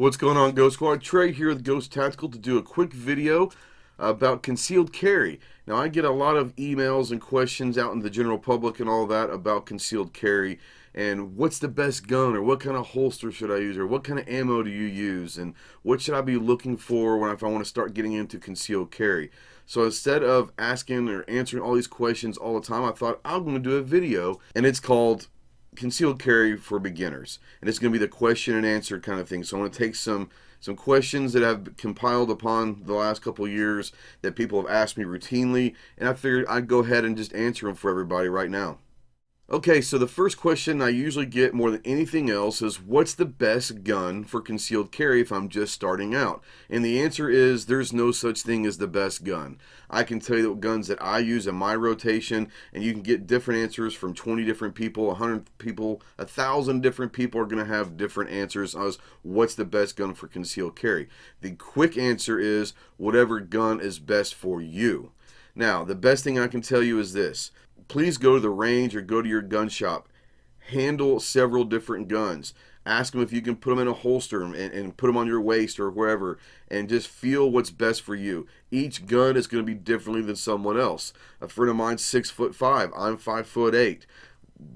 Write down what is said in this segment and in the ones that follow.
What's going on, Ghost Squad? Trey here with Ghost Tactical to do a quick video about concealed carry. Now, I get a lot of emails and questions out in the general public and all that about concealed carry and what's the best gun, or what kind of holster should I use, or what kind of ammo do you use, and what should I be looking for if I want to start getting into concealed carry. So instead of asking or answering all these questions all the time, I thought I'm going to do a video, and it's called Concealed Carry for Beginners, and it's going to be the question and answer kind of thing. So I'm going to take some questions that I've compiled upon the last couple of years that people have asked me routinely, and I figured I'd go ahead and just answer them for everybody right now. Okay, so the first question I usually get more than anything else is, what's the best gun for concealed carry if I'm just starting out? And the answer is, there's no such thing as the best gun. I can tell you the guns that I use in my rotation, and you can get different answers from 20 different people, 100 people, 1,000 different people are going to have different answers as what's the best gun for concealed carry. The quick answer is whatever gun is best for you. Now, the best thing I can tell you is this. Please go to the range or go to your gun shop. Handle several different guns. Ask them if you can put them in a holster and put them on your waist or wherever, and just feel what's best for you. Each gun is going to be differently than someone else. A friend of mine's 6'5", I'm 5'8".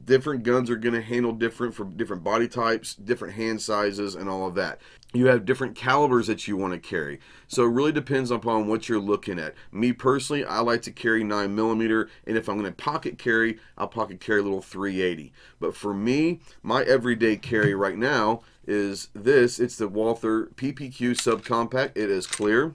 Different guns are going to handle different for different body types, different hand sizes, and all of that. You have different calibers that you want to carry. So it really depends upon what you're looking at. Me personally, I like to carry 9mm, and if I'm going to pocket carry, I'll pocket carry a little 380. But for me, my everyday carry right now is this. It's the Walther PPQ Subcompact. It is clear.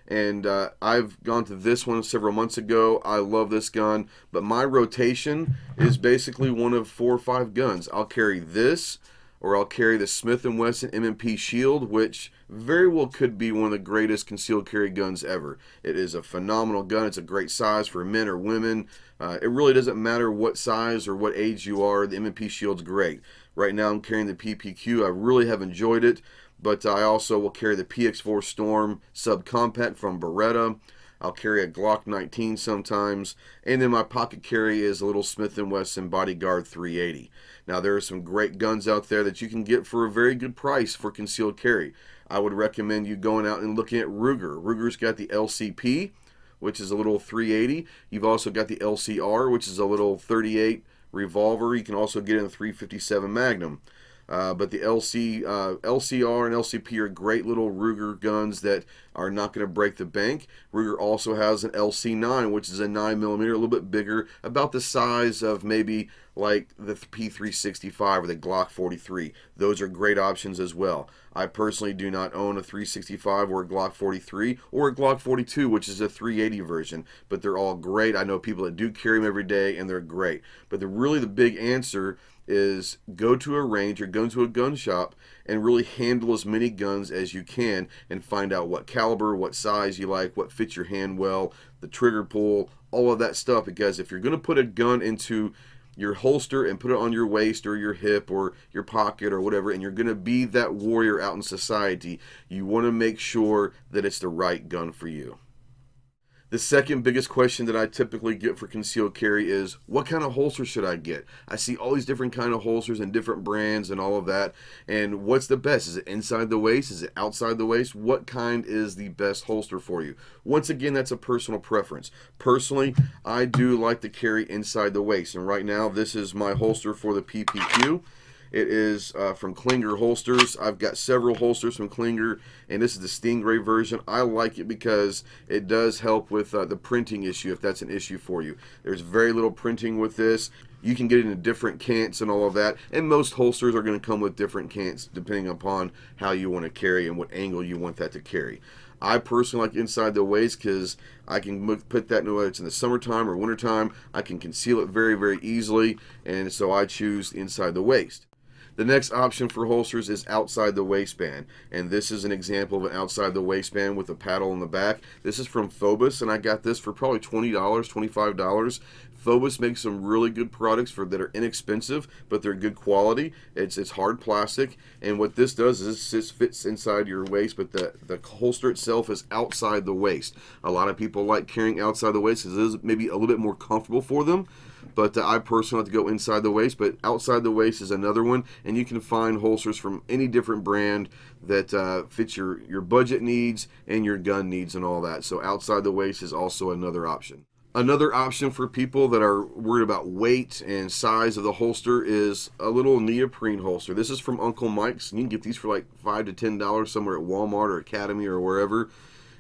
And I've gone to this one several months ago. I love this gun, but my rotation is basically one of 4 or 5 guns. I'll carry this, or I'll carry the Smith & Wesson M&P Shield, which very well could be one of the greatest concealed carry guns ever. It is a phenomenal gun. It's a great size for men or women. It really doesn't matter what size or what age you are. The M&P Shield's great. Right now I'm carrying the PPQ. I really have enjoyed it. But I also will carry the PX4 Storm Subcompact from Beretta. I'll carry a Glock 19 sometimes. And then my pocket carry is a little Smith & Wesson Bodyguard 380. Now, there are some great guns out there that you can get for a very good price for concealed carry. I would recommend you going out and looking at Ruger. Ruger's got the LCP, which is a little 380. You've also got the LCR, which is a little 38 revolver. You can also get in a 357 Magnum. But the LCR and LCP are great little Ruger guns that are not going to break the bank. Ruger also has an LC9, which is a 9mm, a little bit bigger, about the size of maybe like the P365 or the Glock 43. Those are great options as well. I personally do not own a 365 or a Glock 43 or a Glock 42, which is a 380 version, but they're all great. I know people that do carry them every day, and they're great. But really the big answer is go to a range or go to a gun shop and really handle as many guns as you can and find out what caliber, what size you like, what fits your hand well, the trigger pull, all of that stuff. Because if you're going to put a gun into your holster and put it on your waist or your hip or your pocket or whatever, and you're going to be that warrior out in society, you want to make sure that it's the right gun for you. The second biggest question that I typically get for concealed carry is, what kind of holster should I get? I see all these different kind of holsters and different brands and all of that, and what's the best? Is it inside the waist? Is it outside the waist? What kind is the best holster for you? Once again, that's a personal preference. Personally, I do like to carry inside the waist, and right now this is my holster for the PPQ. It is from Klinger Holsters. I've got several holsters from Klinger, and this is the Stingray version. I like it because it does help with the printing issue, if that's an issue for you. There's very little printing with this. You can get it in different cants and all of that, and most holsters are going to come with different cants depending upon how you want to carry and what angle you want that to carry. I personally like inside the waist because I can put that, whether it's in the summertime or wintertime, I can conceal it very, very easily, and so I choose inside the waist. The next option for holsters is outside the waistband, and this is an example of an outside the waistband with a paddle in the back. This is from Phobos, and I got this for probably $20, $25. Phobos makes some really good products that are inexpensive, but they're good quality. It's hard plastic, and what this does is it fits inside your waist, but the holster itself is outside the waist. A lot of people like carrying outside the waist because it is maybe a little bit more comfortable for them. But I personally like to go inside the waist, but outside the waist is another one, and you can find holsters from any different brand that fits your budget needs and your gun needs and all that. So outside the waist is also another option. Another option for people that are worried about weight and size of the holster is a little neoprene holster. This is from Uncle Mike's, and you can get these for like $5 to $10 somewhere at Walmart or Academy or wherever.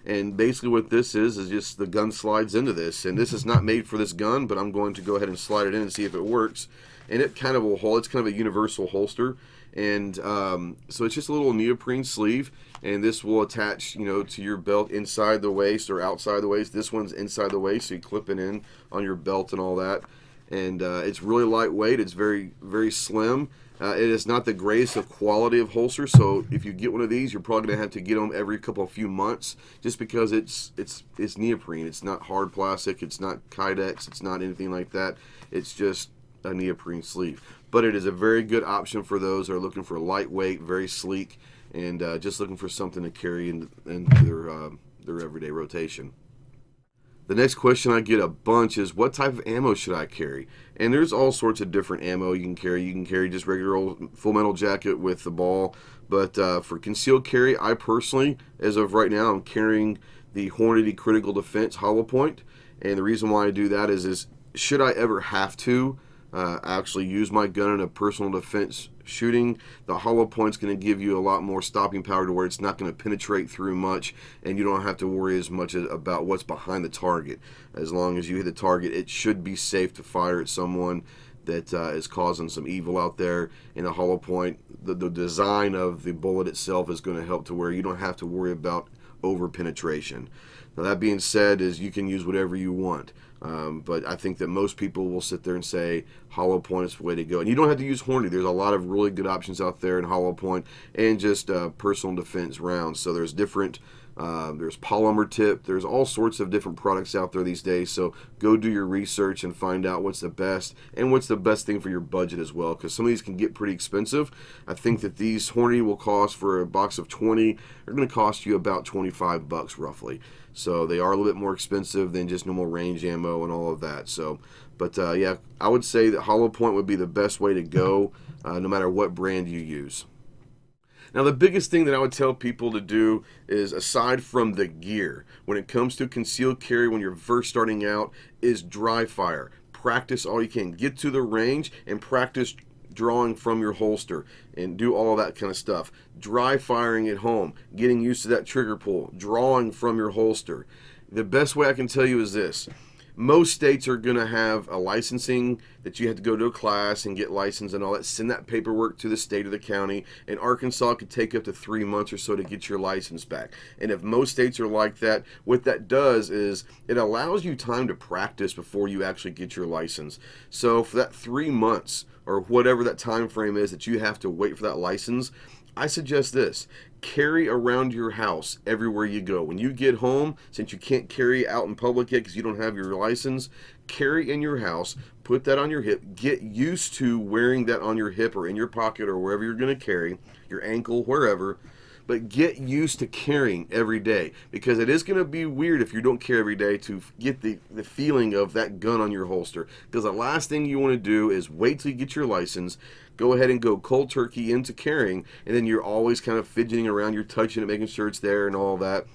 And basically what this is just the gun slides into this. And this is not made for this gun, but I'm going to go ahead and slide it in and see if it works. And it kind of will hold. It's kind of a universal holster. And so it's just a little neoprene sleeve. And this will attach, to your belt inside the waist or outside the waist. This one's inside the waist, so you clip it in on your belt and all that. And it's really lightweight. It's very, very slim. It is not the greatest of quality of holster, so if you get one of these, you're probably going to have to get them every few months, just because it's neoprene. It's not hard plastic. It's not Kydex. It's not anything like that. It's just a neoprene sleeve. But it is a very good option for those that are looking for lightweight, very sleek, and just looking for something to carry into their everyday rotation. The next question I get a bunch is, what type of ammo should I carry? And there's all sorts of different ammo you can carry. You can carry just regular old full metal jacket with the ball. But for concealed carry, I personally, as of right now, I'm carrying the Hornady Critical Defense hollow point. And the reason why I do that is should I ever have to actually use my gun in a personal defense shooting, the hollow point's going to give you a lot more stopping power to where it's not going to penetrate through much, and you don't have to worry as much about what's behind the target. As long as you hit the target, it should be safe to fire at someone that is causing some evil out there. In a hollow point, the design of the bullet itself is going to help to where you don't have to worry about over penetration. Now, that being said, is you can use whatever you want. But I think that most people will sit there and say hollow point is the way to go. And you don't have to use Hornady. There's a lot of really good options out there in hollow point and just personal defense rounds. So there's different, there's polymer tip. There's all sorts of different products out there these days. So go do your research and find out what's the best and what's the best thing for your budget as well. Because some of these can get pretty expensive. I think that these Hornady will cost, for a box of 20, they're going to cost you about 25 bucks roughly. So they are a little bit more expensive than just normal range ammo and all of that. So, but yeah, I would say that hollow point would be the best way to go, no matter what brand you use. Now, the biggest thing that I would tell people to do is, aside from the gear, when it comes to concealed carry when you're first starting out, is dry fire. Practice all you can. Get to the range and practice drawing from your holster and do all that kind of stuff. Dry firing at home, getting used to that trigger pull, drawing from your holster. The best way I can tell you is this. Most states are going to have a licensing that you have to go to a class and get licensed and all that. Send that paperwork to the state or the county. In Arkansas, it could take up to 3 months or so to get your license back. And if most states are like that, what that does is it allows you time to practice before you actually get your license. So for that 3 months or whatever that time frame is that you have to wait for that license, I suggest this. Carry around your house everywhere you go. When you get home, since you can't carry out in public yet because you don't have your license, carry in your house, put that on your hip, get used to wearing that on your hip or in your pocket or wherever you're going to carry, your ankle, wherever, but get used to carrying every day, because it is going to be weird if you don't carry every day to get the feeling of that gun on your holster, because the last thing you want to do is wait till you get your license, go ahead and go cold turkey into carrying, and then you're always kind of fidgeting around, you're touching it, making sure it's there and all that.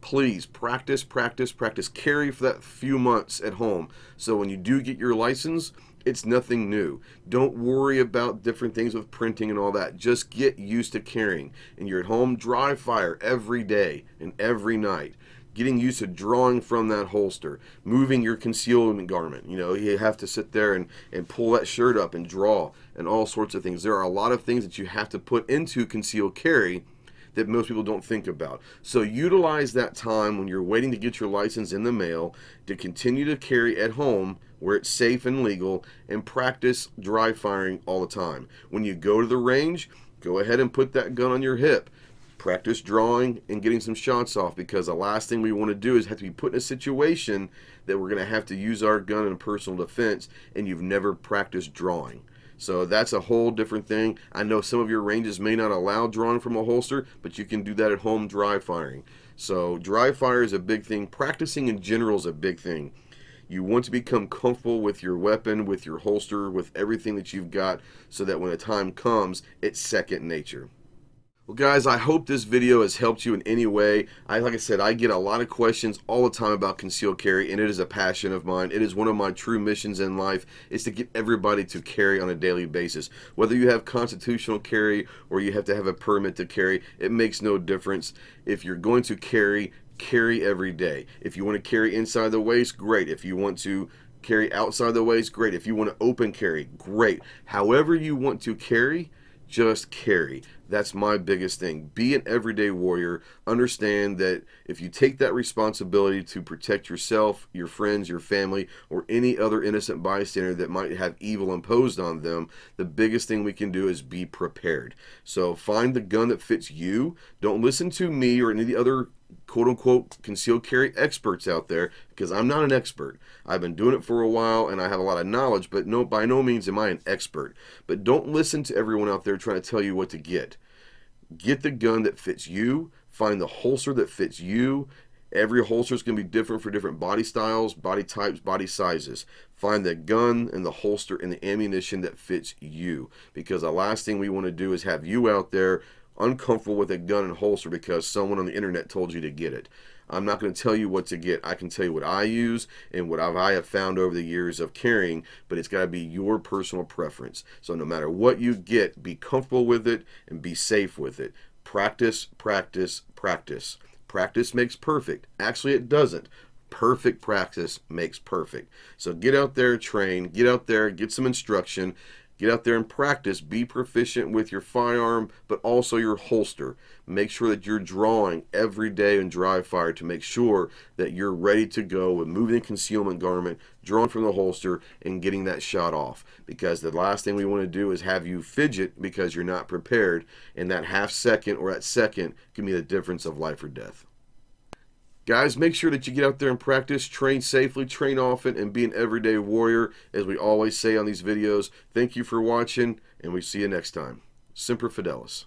Please practice, practice, practice. Carry for that few months at home, so when you do get your license, it's nothing new. Don't worry about different things with printing and all that. Just get used to carrying. And you're at home, dry fire every day and every night. Getting used to drawing from that holster. Moving your concealment garment. You have to sit there and pull that shirt up and draw and all sorts of things. There are a lot of things that you have to put into concealed carry that most people don't think about. So utilize that time when you're waiting to get your license in the mail to continue to carry at home where it's safe and legal, and practice dry firing all the time. When you go to the range, go ahead and put that gun on your hip. Practice drawing and getting some shots off, because the last thing we want to do is have to be put in a situation that we're going to have to use our gun in personal defense and you've never practiced drawing. So that's a whole different thing. I know some of your ranges may not allow drawing from a holster, but you can do that at home dry firing. So dry fire is a big thing. Practicing in general is a big thing. You want to become comfortable with your weapon, with your holster, with everything that you've got, so that when the time comes, it's second nature. Well, guys, I hope this video has helped you in any way. Like I said, I get a lot of questions all the time about concealed carry, and it is a passion of mine. It is one of my true missions in life, is to get everybody to carry on a daily basis. Whether you have constitutional carry or you have to have a permit to carry, it makes no difference. If you're going to carry, carry every day. If you want to carry inside the waist, great. If you want to carry outside the waist, great. If you want to open carry, great. However you want to carry, just carry. That's my biggest thing. Be an everyday warrior. Understand that if you take that responsibility to protect yourself, your friends, your family, or any other innocent bystander that might have evil imposed on them, the biggest thing we can do is be prepared. So find the gun that fits you. Don't listen to me or any of the other quote-unquote concealed carry experts out there, because I'm not an expert. I've been doing it for a while and I have a lot of knowledge, but no, by no means am I an expert. But don't listen to everyone out there trying to tell you what to get. Get the gun that fits you. Find the holster that fits you. Every holster is going to be different for different body styles, body types, body sizes. Find the gun and the holster and the ammunition that fits you, because the last thing we want to do is have you out there uncomfortable with a gun and holster because someone on the internet told you to get it. I'm not going to tell you what to get. I can tell you what I use and what I have found over the years of carrying, but it's got to be your personal preference. So no matter what you get, be comfortable with it and be safe with it. Practice, practice, practice. Practice makes perfect. Actually, it doesn't. Perfect practice makes perfect. So get out there, train, get out there, get some instruction. Get out there and practice. Be proficient with your firearm, but also your holster. Make sure that you're drawing every day in dry fire to make sure that you're ready to go with moving the concealment garment, drawing from the holster, and getting that shot off. Because the last thing we want to do is have you fidget because you're not prepared, and that half second or that second can be the difference of life or death. Guys, make sure that you get out there and practice, train safely, train often, and be an everyday warrior, as we always say on these videos. Thank you for watching, and we see you next time. Semper Fidelis.